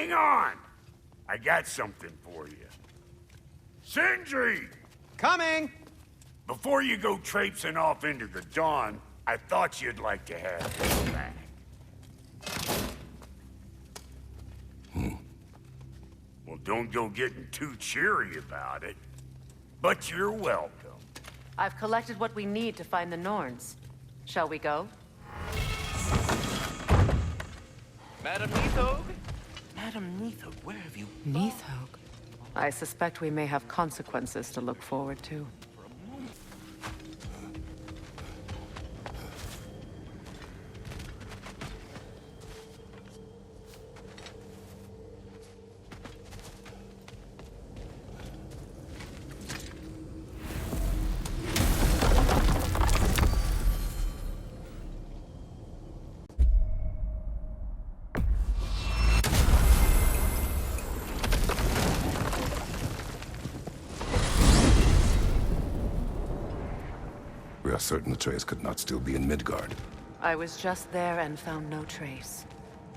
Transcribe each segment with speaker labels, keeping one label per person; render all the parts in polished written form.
Speaker 1: Hang on! I got something for you. Sindri!
Speaker 2: Coming!
Speaker 1: Before you go traipsing off into the dawn, I thought you'd like to have this back. Well, don't go getting too cheery about it. But you're welcome.
Speaker 3: I've collected what we need to find the Norns. Shall we go?
Speaker 4: Madam Neathog? Madam Neathog, where have you gone?
Speaker 3: Neathog? I suspect we may have consequences to look forward to.
Speaker 5: We are certain the trace could not still be in Midgard.
Speaker 3: I was just there and found no trace.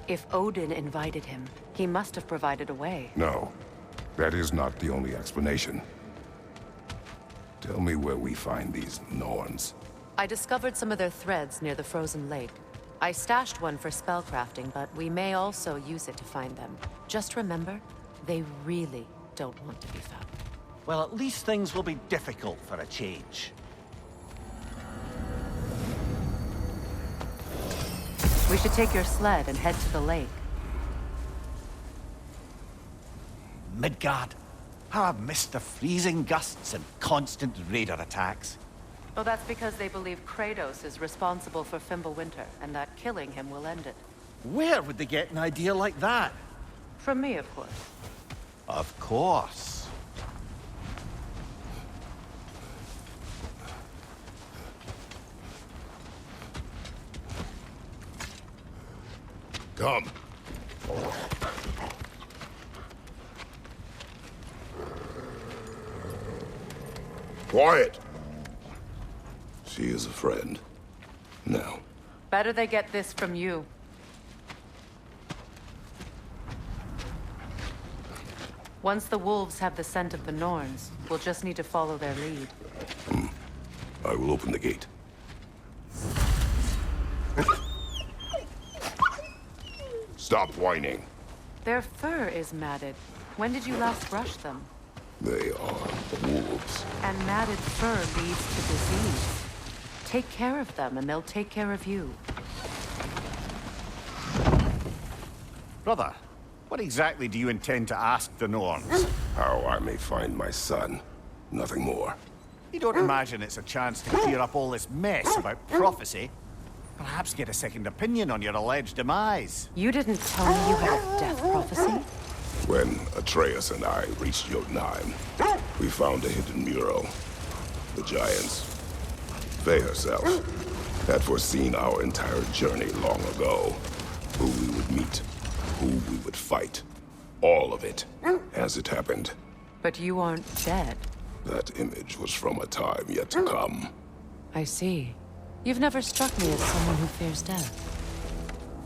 Speaker 3: If Odin invited him, he must have provided a way.
Speaker 5: No, that is not the only explanation. Tell me where we find these Norns.
Speaker 3: I discovered some of their threads near the frozen lake. I stashed one for spellcrafting, but we may also use it to find them. Just remember, they really don't want to be found.
Speaker 2: Well, at least things will be difficult for a change.
Speaker 3: We should take your sled and head to the lake.
Speaker 2: Midgard. How I've missed the freezing gusts and constant raider attacks.
Speaker 3: Well, that's because they believe Kratos is responsible for Fimbulwinter, and that killing him will end it.
Speaker 2: Where would they get an idea like that?
Speaker 3: From me, of course.
Speaker 2: Of course.
Speaker 5: Come. Quiet. She is a friend. Now.
Speaker 3: Better they get this from you. Once the wolves have the scent of the Norns, we'll just need to follow their lead.
Speaker 5: I will open the gate. Stop whining.
Speaker 3: Their fur is matted. When did you last brush them?
Speaker 5: They are wolves.
Speaker 3: And matted fur leads to disease. Take care of them, and they'll take care of you.
Speaker 2: Brother, what exactly do you intend to ask the Norns?
Speaker 5: How I may find my son. Nothing more.
Speaker 2: You don't imagine it's a chance to clear up all this mess about prophecy? Perhaps get a second opinion on your alleged demise.
Speaker 3: You didn't tell me you had a death prophecy?
Speaker 5: When Atreus and I reached Jotunheim, we found a hidden mural. The Giants, Faye herself, had foreseen our entire journey long ago. Who we would meet, who we would fight. All of it, as it happened.
Speaker 3: But you aren't dead.
Speaker 5: That image was from a time yet to come.
Speaker 3: I see. You've never struck me as someone who fears death.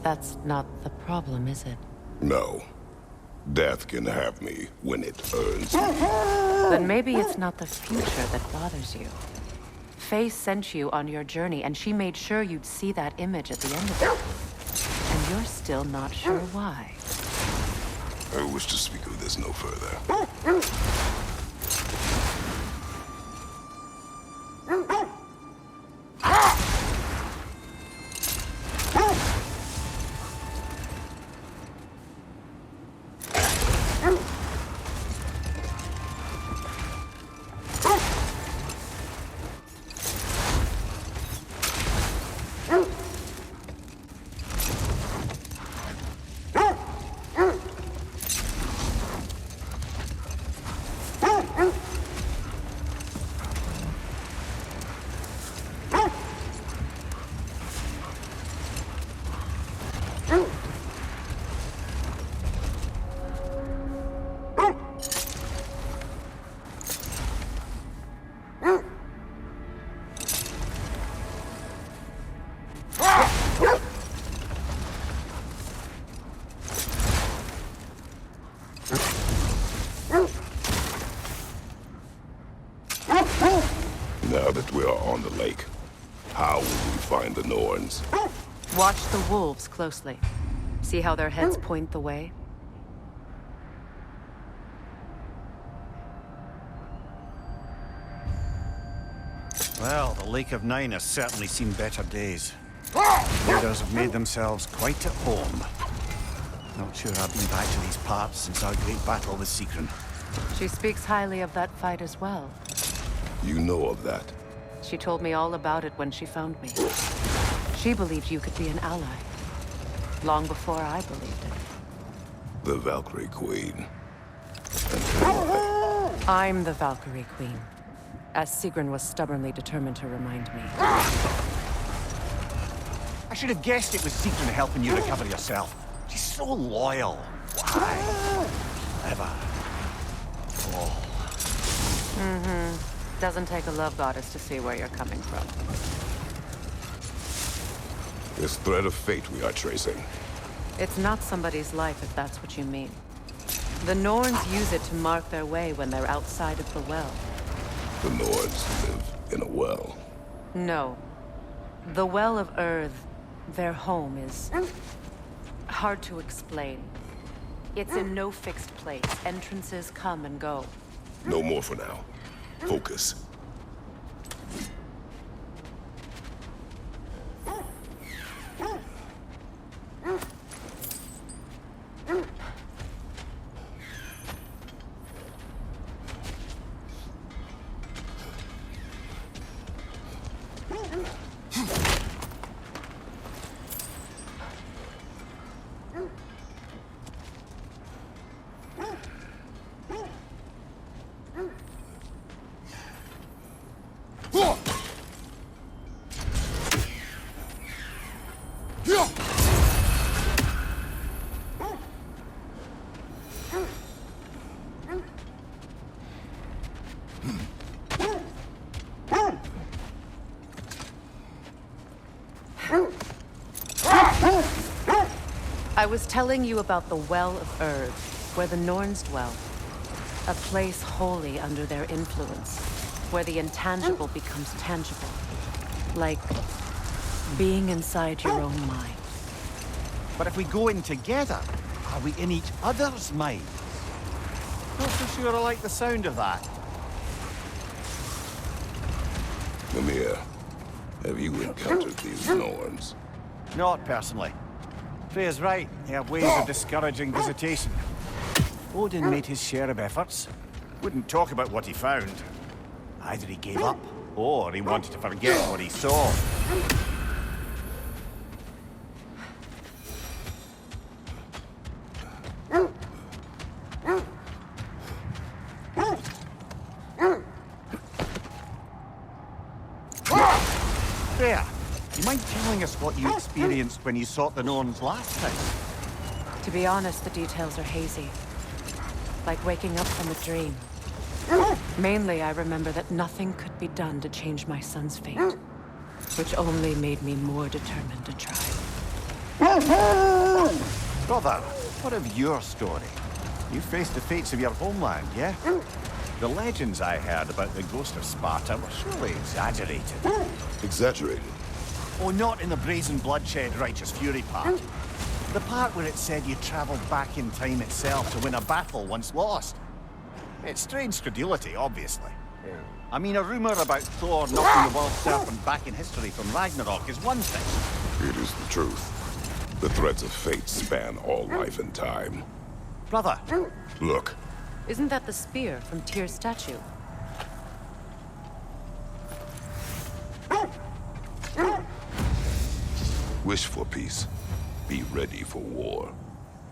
Speaker 3: That's not the problem, is it?
Speaker 5: No. Death can have me when it earns me.
Speaker 3: Then maybe it's not the future that bothers you. Faye sent you on your journey, and she made sure you'd see that image at the end of it. And you're still not sure why.
Speaker 5: I wish to speak of this no further. Now that we are on the lake, how will we find the Norns?
Speaker 3: Watch the wolves closely. See how their heads point the way?
Speaker 2: Well, the Lake of Nine has certainly seen better days. Raiders have made themselves quite at home. Not sure I've been back to these parts since our great battle with Secret.
Speaker 3: She speaks highly of that fight as well.
Speaker 5: You know of that.
Speaker 3: She told me all about it when she found me. She believed you could be an ally. Long before I believed it.
Speaker 5: The Valkyrie Queen. And who am I?
Speaker 3: I'm the Valkyrie Queen, as Sigrun was stubbornly determined to remind me.
Speaker 2: I should have guessed it was Secret helping you recover yourself. She's so loyal. Why? Ever. Oh.
Speaker 3: Doesn't take a love goddess to see where you're coming from.
Speaker 5: This thread of fate we are tracing.
Speaker 3: It's not somebody's life, if that's what you mean. The Norns use it to mark their way when they're outside of the well.
Speaker 5: The Norns live in a well.
Speaker 3: No. The Well of Urd, their home, is hard to explain. It's in no fixed place. Entrances come and go.
Speaker 5: No more for now. Focus.
Speaker 3: I was telling you about the Well of Urd, where the Norns dwell. A place wholly under their influence, where the intangible becomes tangible. Like being inside your own mind.
Speaker 2: But if we go in together, are we in each other's mind? Not so sure I like the sound of that.
Speaker 5: Mimir, have you encountered these Norns?
Speaker 2: Not personally. Freya's right. They have ways of discouraging visitation. Odin made his share of efforts. Wouldn't talk about what he found. Either he gave up, or he wanted to forget what he saw. Freya, you mind telling us what you experienced when you sought the Norns last time?
Speaker 3: To be honest, the details are hazy. Like waking up from a dream. Mainly, I remember that nothing could be done to change my son's fate. Which only made me more determined to try.
Speaker 2: Brother, what of your story? You faced the fates of your homeland, yeah? The legends I heard about the ghost of Sparta were surely exaggerated.
Speaker 5: Exaggerated?
Speaker 2: Oh, not in the brazen bloodshed righteous fury part. The part where it said you traveled back in time itself to win a battle once lost. It's strange credulity, obviously. I mean, a rumor about Thor knocking the world serpent back in history from Ragnarok is one thing.
Speaker 5: It is the truth. The threads of fate span all life and time.
Speaker 2: Brother,
Speaker 5: Look,
Speaker 3: Isn't that the spear from Tyr's statue?
Speaker 5: wish for peace. Be ready for war.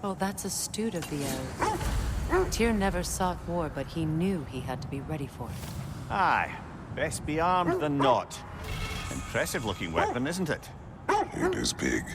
Speaker 3: Oh, that's astute of the elves. Tyr never sought war, but he knew he had to be ready for it.
Speaker 2: aye, best be armed than not. Impressive looking weapon, isn't it?
Speaker 5: It is big.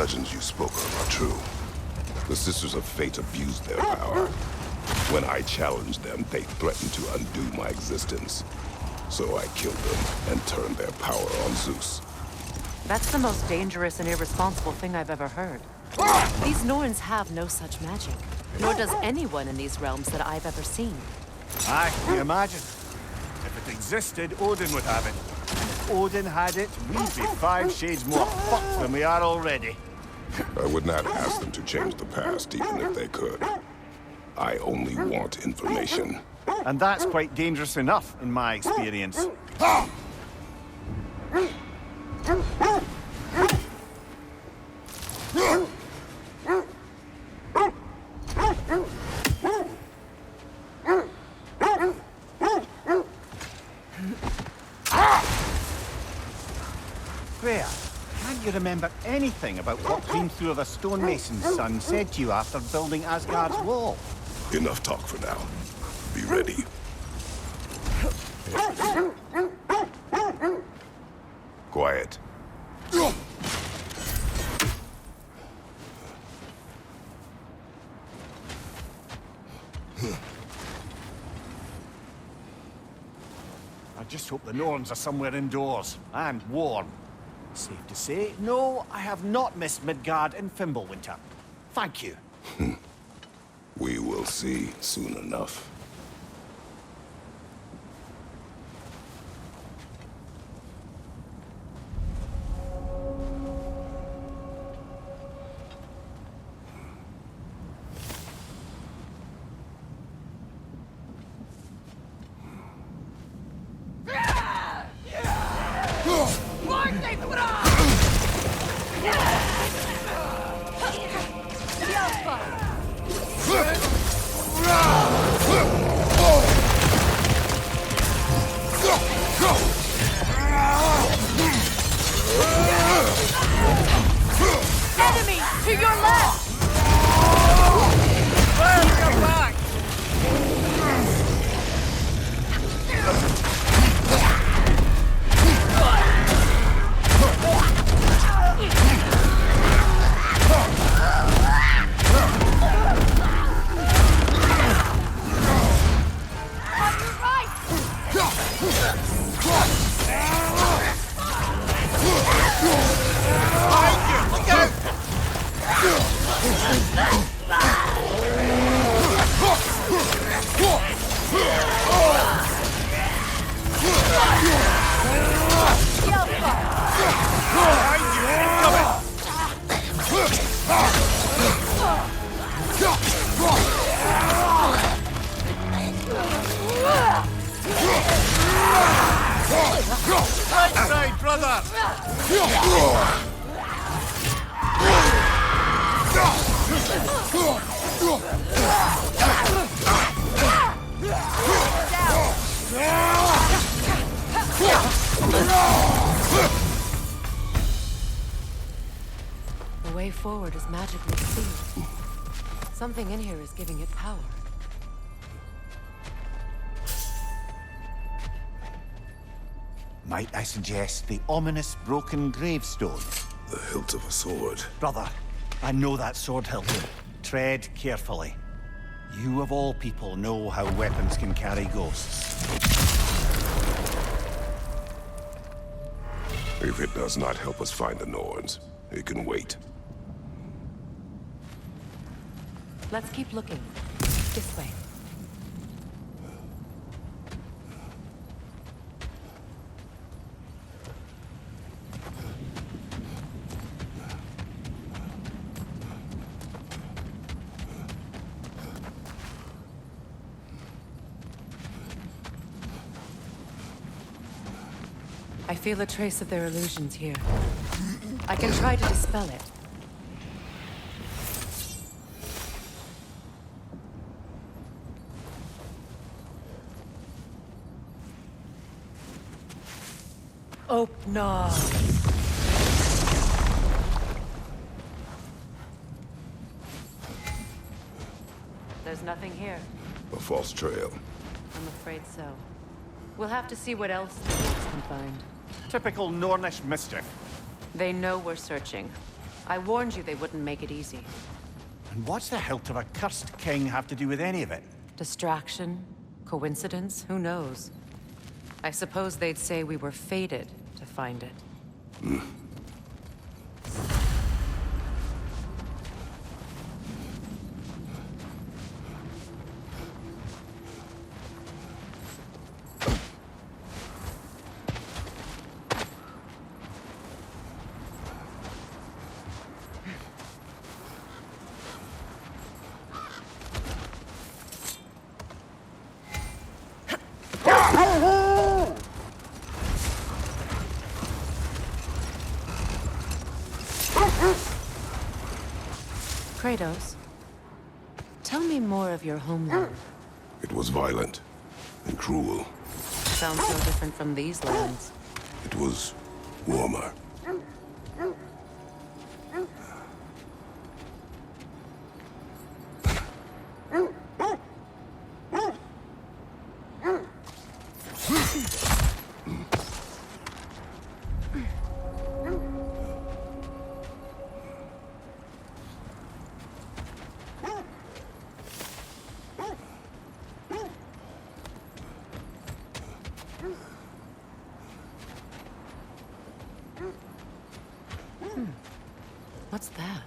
Speaker 5: legends you spoke of are true. The Sisters of Fate abused their power. When I challenged them, they threatened to undo my existence. So I killed them and turned their power on Zeus.
Speaker 3: That's the most dangerous and irresponsible thing I've ever heard. These Norns have no such magic, nor does anyone in these realms that I've ever seen.
Speaker 2: Aye, can you imagine? If it existed, Odin would have it. If Odin had it, we'd be 5 shades more fucked than we are already.
Speaker 5: I would not ask them to change the past, even if they could. I only want information.
Speaker 2: And that's quite dangerous enough, in my experience. Freya, can't you remember anything about what Hrimthur the stonemason's son said to you after building Asgard's wall?
Speaker 5: Enough talk for now. Be ready. Quiet.
Speaker 2: I just hope the Norns are somewhere indoors, and warm. Safe to say, no, I have not missed Midgard in Fimbulwinter. Thank you.
Speaker 5: We will see soon enough.
Speaker 3: Enemy to your left!
Speaker 4: Welcome back!
Speaker 2: Right side, brother!
Speaker 3: The way forward is magically sealed. Something in here is giving it power.
Speaker 2: Might I suggest the ominous broken gravestone?
Speaker 5: The hilt of a sword.
Speaker 2: Brother, I know that sword hilt. Tread carefully. You of all people know how weapons can carry ghosts.
Speaker 5: If it does not help us find the Norns, it can wait.
Speaker 3: Let's keep looking. This way. I feel a trace of their illusions here. I can try to dispel it. Oh, no. There's nothing here.
Speaker 5: A false trail.
Speaker 3: I'm afraid so. We'll have to see what else the Norns can find.
Speaker 2: Typical Nornish mischief.
Speaker 3: They know we're searching. I warned you they wouldn't make it easy.
Speaker 2: And what's the hilt of a cursed king have to do with any of it?
Speaker 3: Distraction? Coincidence? Who knows? I suppose they'd say we were fated to find it. Kratos, tell me more of your homeland.
Speaker 5: It was violent and cruel.
Speaker 3: Sounds no different from these lands.
Speaker 5: It was warmer.
Speaker 3: What's that?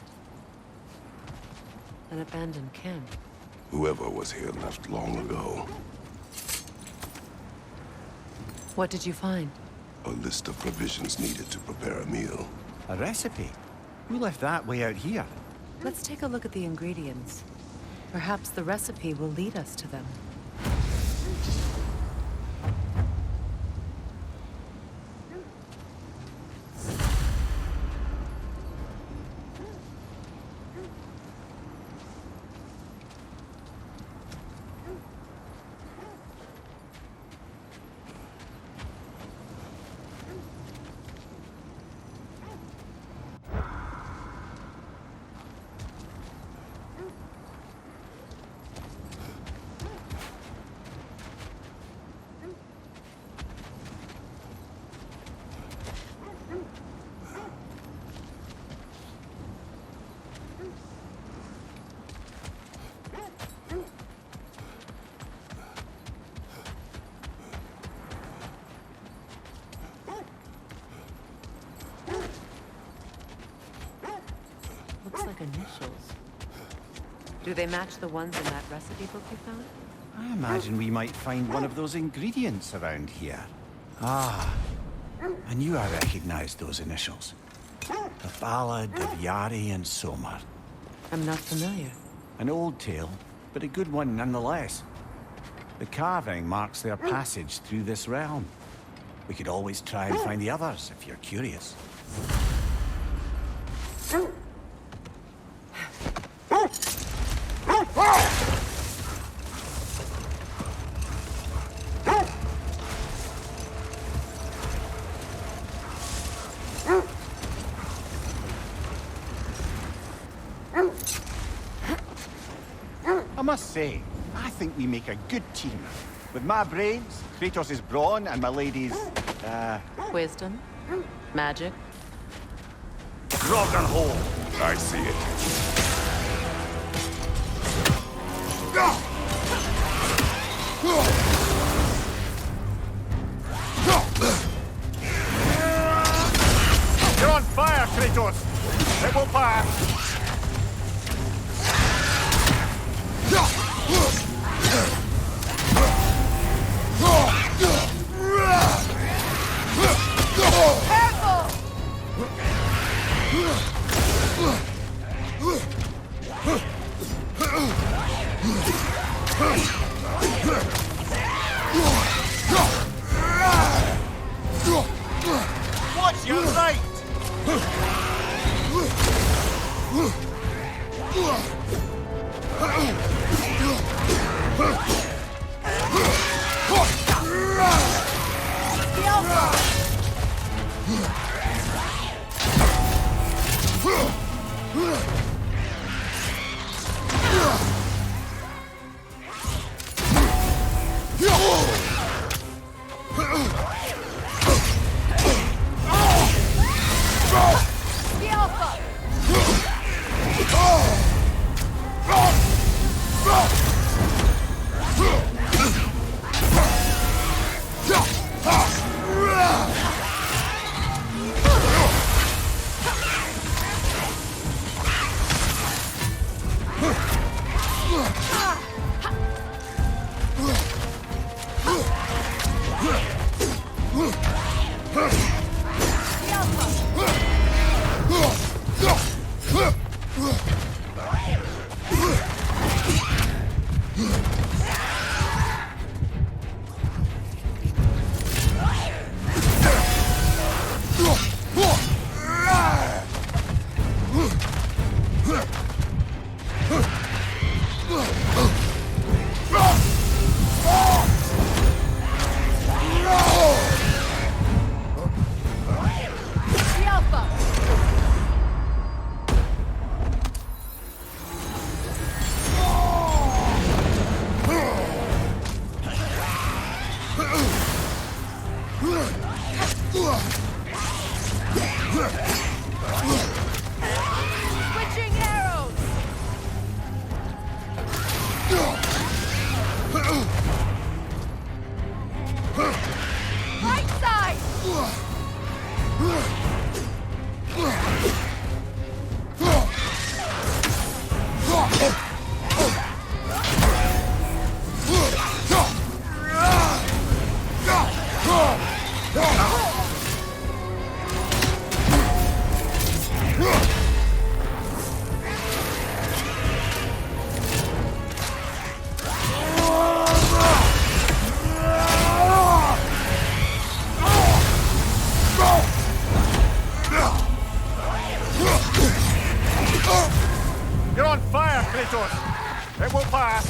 Speaker 3: An abandoned camp.
Speaker 5: Whoever was here left long ago.
Speaker 3: What did you find?
Speaker 5: A list of provisions needed to prepare a meal.
Speaker 2: A recipe? Who left that way out here?
Speaker 3: Let's take a look at the ingredients. Perhaps the recipe will lead us to them. Looks like initials. Do they match the ones in that recipe book you found?
Speaker 2: I imagine we might find one of those ingredients around here. Ah, I knew I recognized those initials. The Ballad of Yari and Somar.
Speaker 3: I'm not familiar.
Speaker 2: An old tale, but a good one nonetheless. The carving marks their passage through this realm. We could always try and find the others, if you're curious. I must say, I think we make a good team. With my brains, Kratos' brawn, and my lady's,
Speaker 3: Wisdom? Magic?
Speaker 5: Rock and hole! I see it.
Speaker 2: You're on fire, Kratos! It will pass! Watch your right!
Speaker 6: Switching arrows! Right side!
Speaker 2: You're on fire, Kratos! It will pass!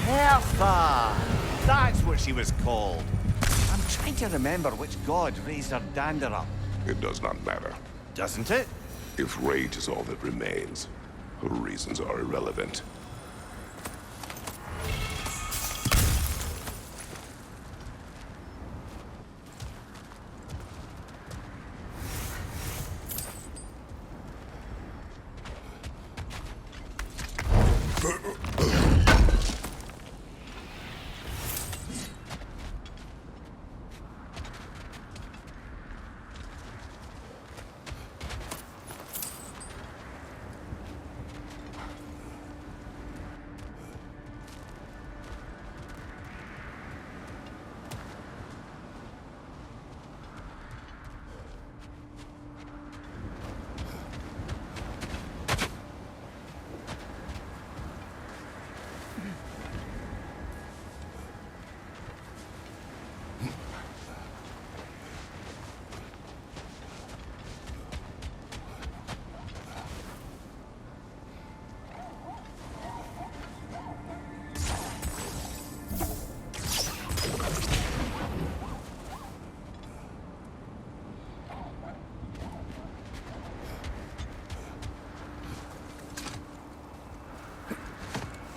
Speaker 2: Hertha! That's what she was called. I'm trying to remember which god raised her dander up.
Speaker 5: It does not matter.
Speaker 2: Doesn't it?
Speaker 5: If rage is all that remains, her reasons are irrelevant.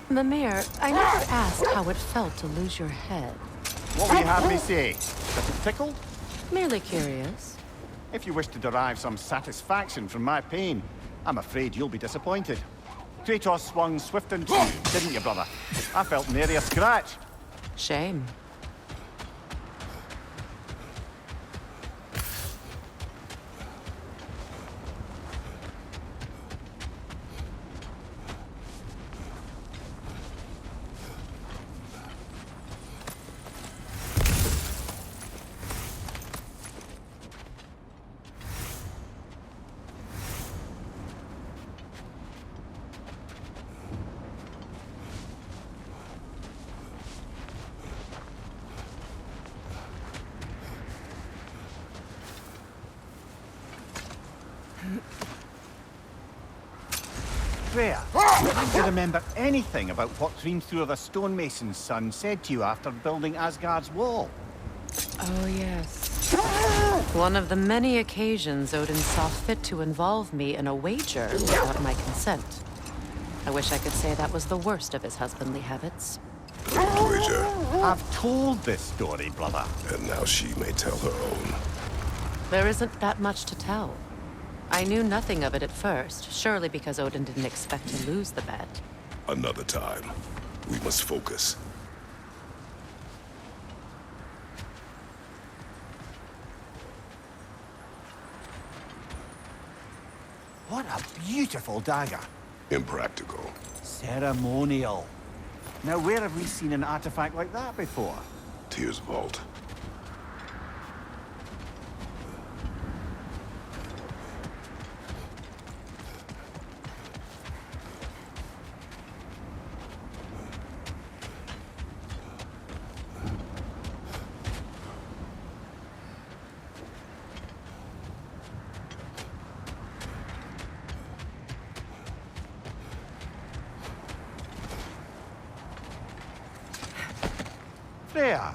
Speaker 3: Mimir, I never asked how it felt to lose your head.
Speaker 2: What will you have me say? Does it tickle?
Speaker 3: Merely curious.
Speaker 2: If you wish to derive some satisfaction from my pain, I'm afraid you'll be disappointed. Kratos swung swift and true, didn't you, brother? I felt nary a scratch.
Speaker 3: Shame.
Speaker 2: Freya, do you remember anything about what Hrimthur the stonemason's son said to you after building Asgard's wall?
Speaker 3: Oh, yes. One of the many occasions Odin saw fit to involve me in a wager without my consent. I wish I could say that was the worst of his husbandly habits.
Speaker 5: Wager.
Speaker 2: I've told this story, brother.
Speaker 5: And now she may tell her own.
Speaker 3: There isn't that much to tell. I knew nothing of it at first, surely because Odin didn't expect to lose the bet.
Speaker 5: Another time. We must focus.
Speaker 2: What a beautiful dagger.
Speaker 5: Impractical.
Speaker 2: Ceremonial. Now, where have we seen an artifact like that before?
Speaker 5: Tyr's vault.
Speaker 2: Freya,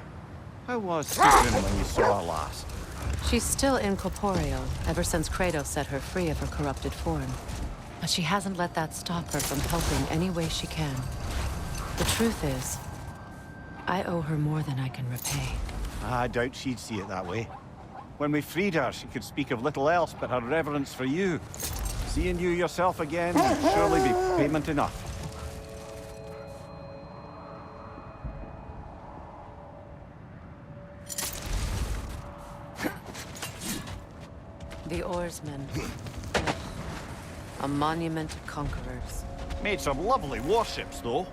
Speaker 2: how was Sigrun when you saw her last?
Speaker 3: She's still incorporeal, ever since Kratos set her free of her corrupted form. But she hasn't let that stop her from helping any way she can. The truth is, I owe her more than I can repay.
Speaker 2: I doubt she'd see it that way. When we freed her, she could speak of little else but her reverence for you. Seeing you yourself again would surely be payment enough.
Speaker 3: The oarsmen. A monument of conquerors.
Speaker 2: Made some lovely warships, though.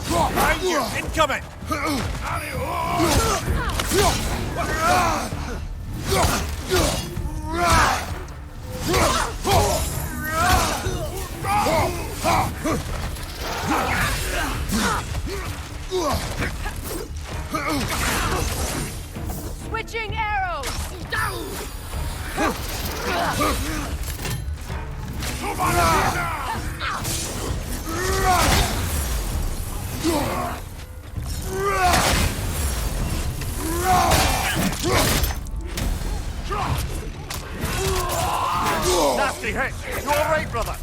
Speaker 2: Behind you! Incoming!
Speaker 3: Switching arrows!
Speaker 2: Nasty hit! You alright, brother?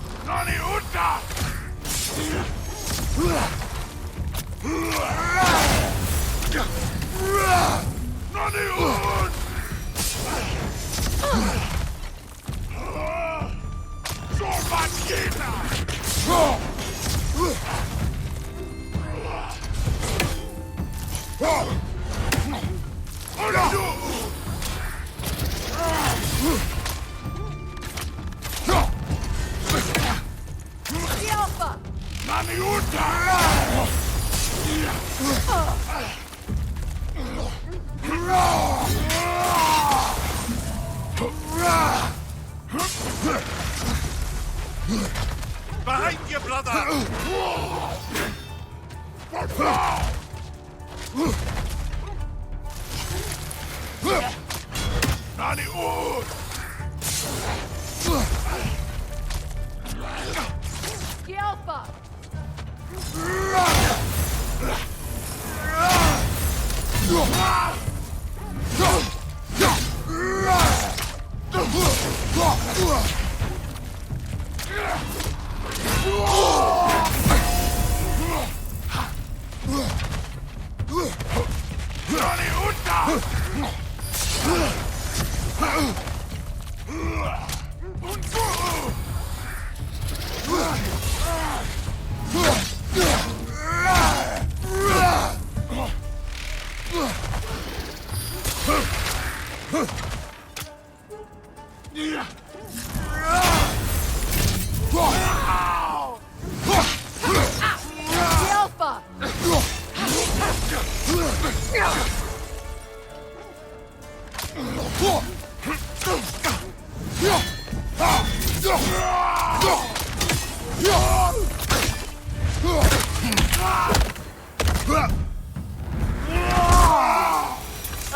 Speaker 2: Behind you, brother!
Speaker 3: Alpha!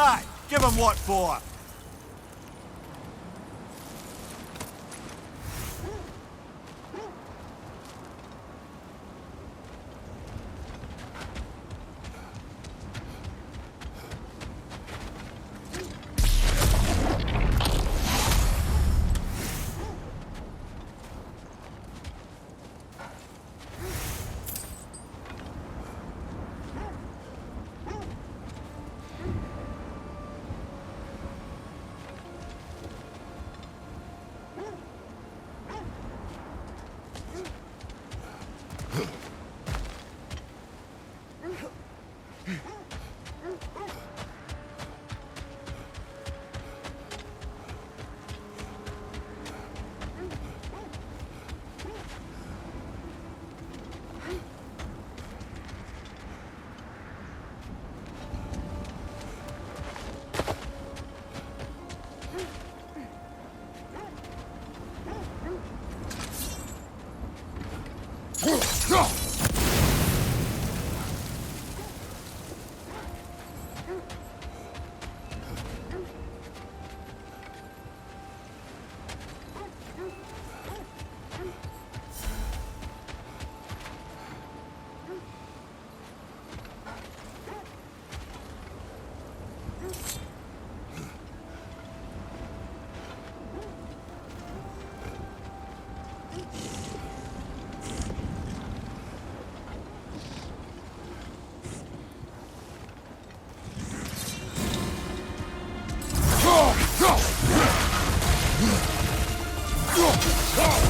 Speaker 2: Aye, give him what for.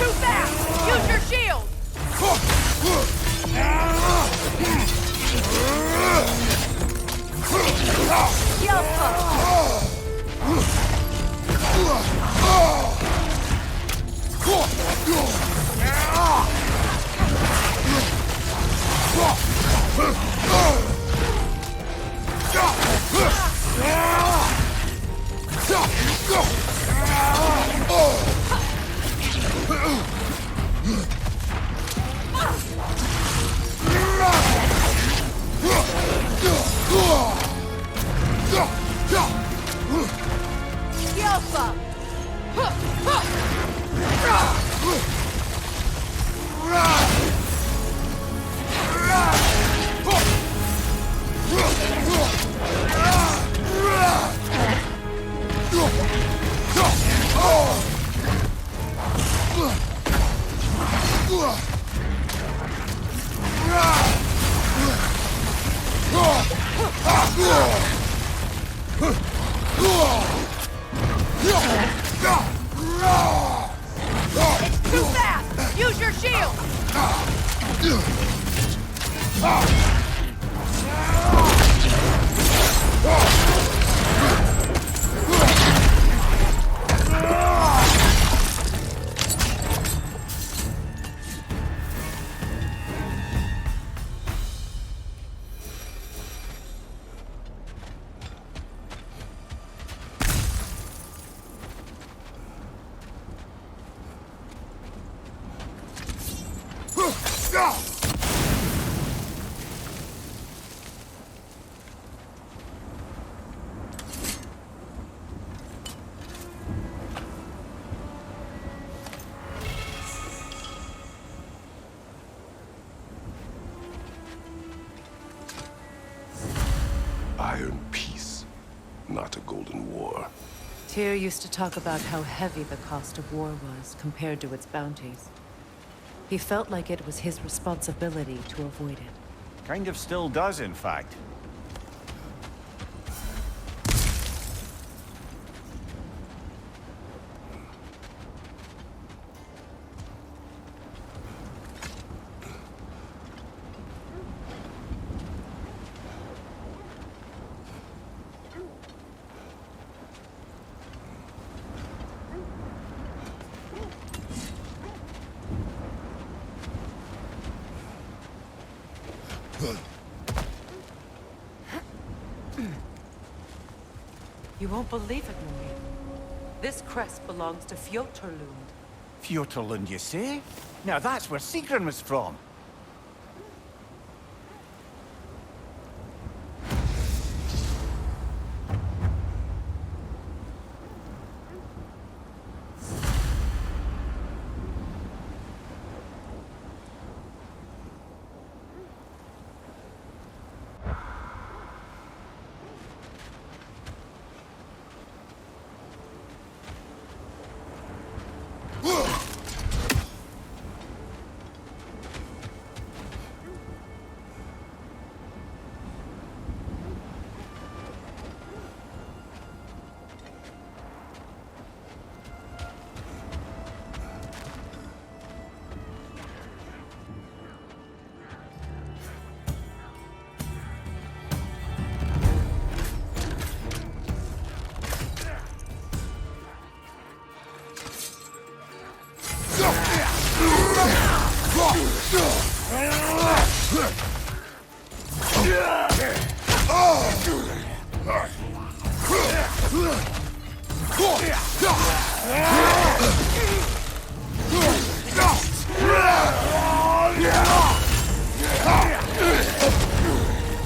Speaker 6: Too fast! Use your shield! It's too fast! Use your shield!
Speaker 5: Iron peace, not a golden war.
Speaker 3: Tyr used to talk about how heavy the cost of war was compared to its bounties. He felt like it was his responsibility to avoid it.
Speaker 2: Kind of still does, in fact.
Speaker 3: You won't believe it, Marie. This crest belongs to Fjotorlund.
Speaker 2: Fjotorlund, you say? Now that's where Sigrun was from.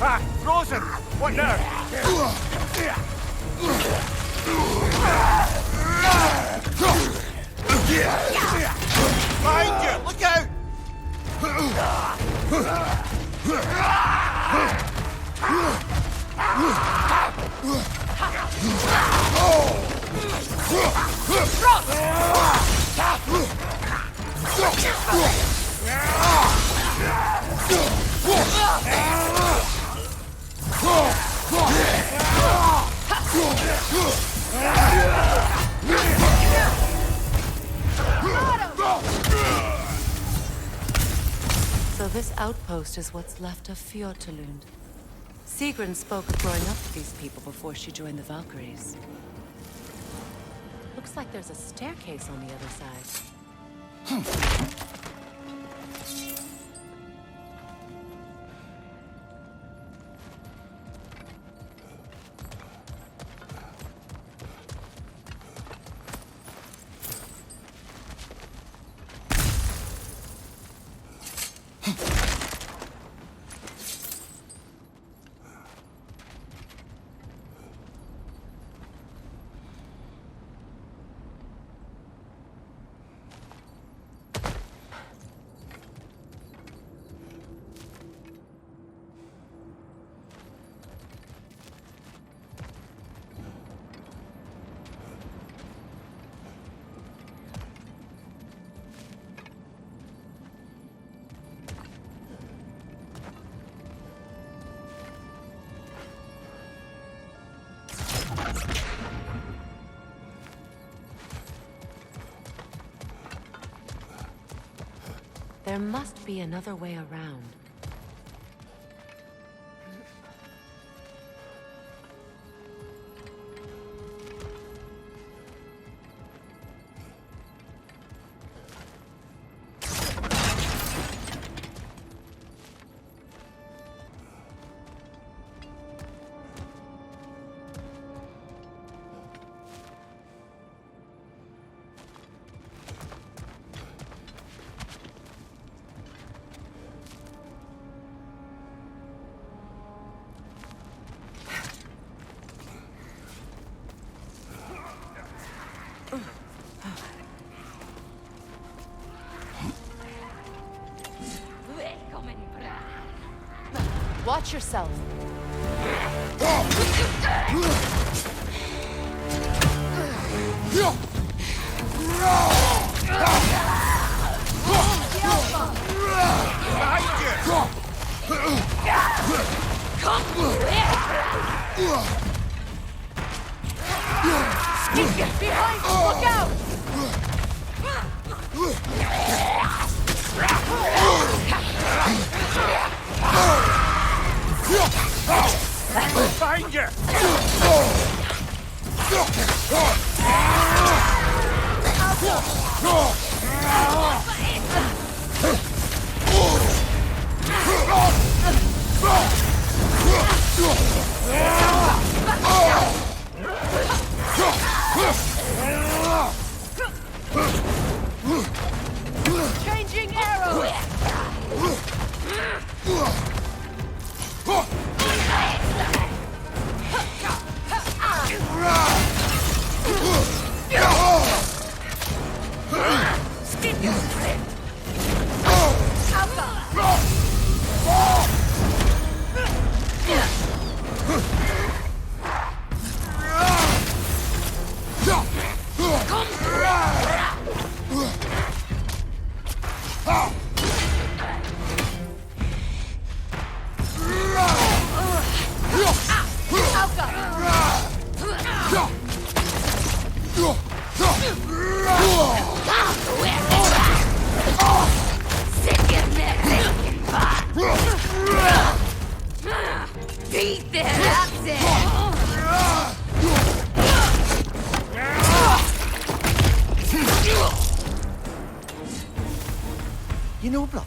Speaker 2: Ah, frozen! What now? Behind you! Look out!
Speaker 3: So this outpost is what's left of Fjortulund. Sigrun spoke of growing up with these people before she joined the Valkyries. Looks like there's a staircase on the other side. There must be another way around. Watch yourself.
Speaker 6: Behind! Look out!
Speaker 2: Behind you!
Speaker 6: Changing arrow!
Speaker 2: You know, brother,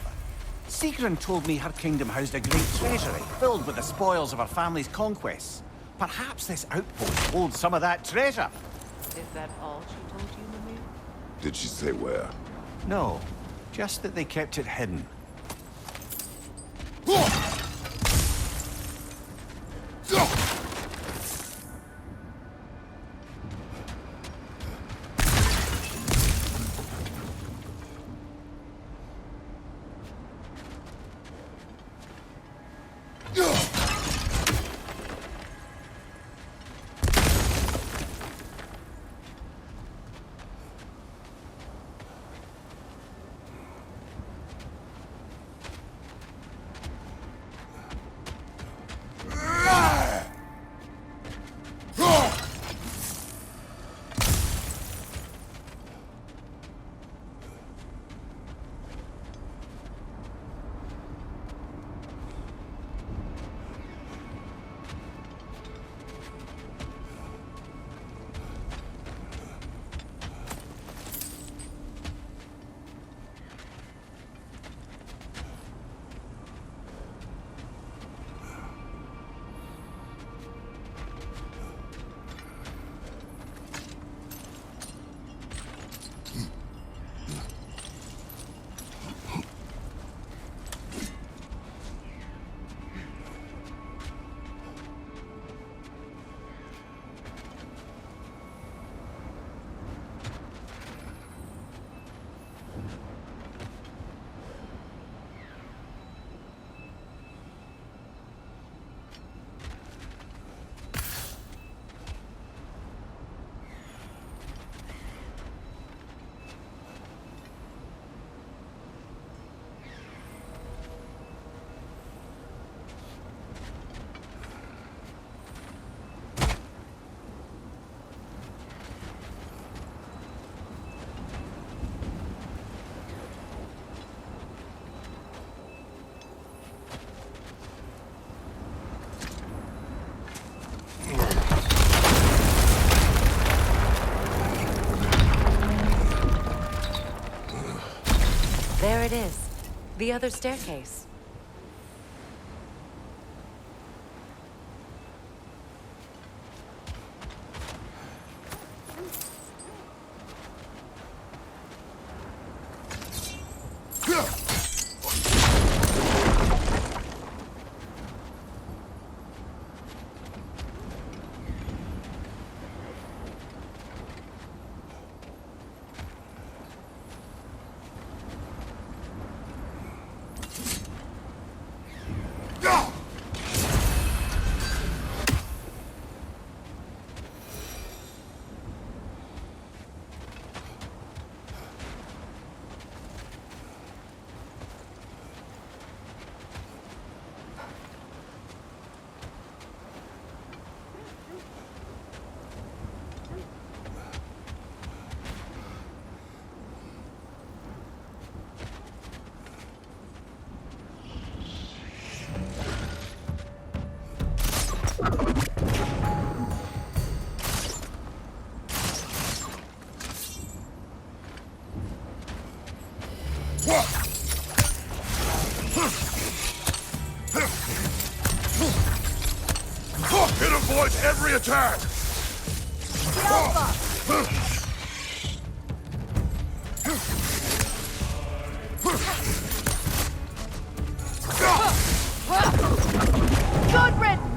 Speaker 2: Sigrun told me her kingdom housed a great treasury filled with the spoils of her family's conquests. Perhaps this outpost holds some of that treasure.
Speaker 3: Is that all she told you, Mimir?
Speaker 5: Did she say where?
Speaker 2: No, just that they kept it hidden.
Speaker 3: There it is. The other staircase.
Speaker 5: It avoids every attack!
Speaker 6: Good riddance!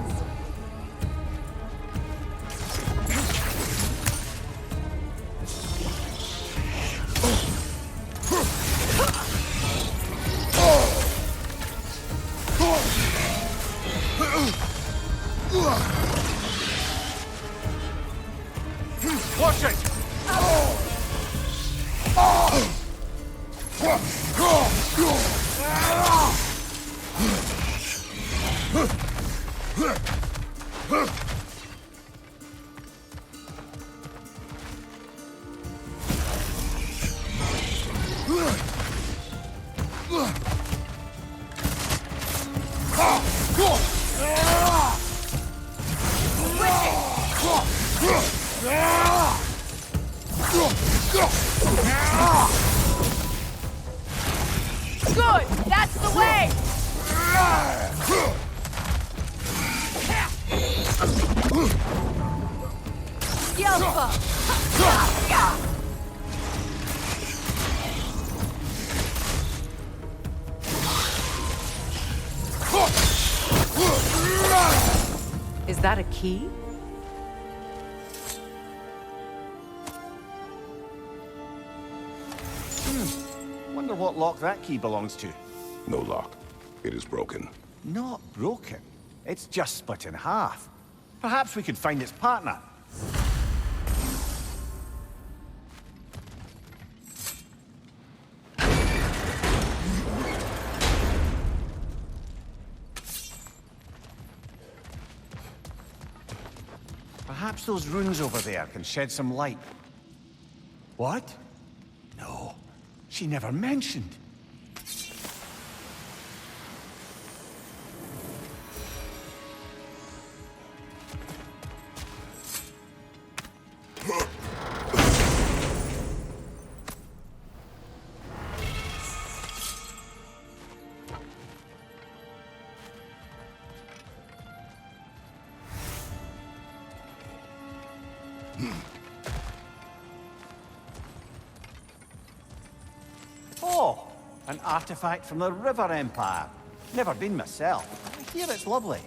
Speaker 2: Watch it!
Speaker 6: Good! That's the way! Yelpa!
Speaker 3: Is that a key?
Speaker 2: Wonder what lock that key belongs to.
Speaker 5: No lock. It is broken.
Speaker 2: Not broken. It's just split in half. Perhaps we could find its partner. Perhaps those runes over there can shed some light. What? No, she never mentioned. Oh, an artifact from the River Empire. Never been myself. I hear it's lovely.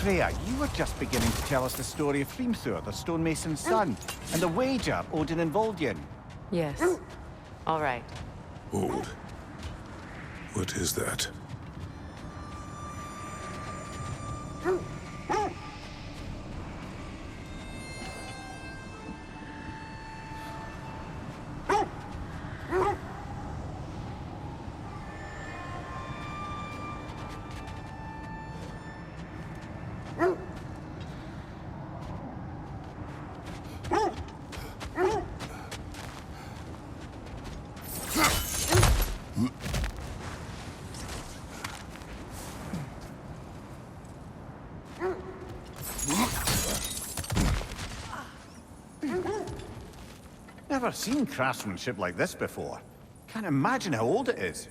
Speaker 2: Freya, you were just beginning to tell us the story of Hrimthur, the stonemason's son, and the wager Odin involved you in.
Speaker 3: Yes. All right.
Speaker 5: Hold. What is that?
Speaker 2: Never seen craftsmanship like this before. Can't imagine how old it is.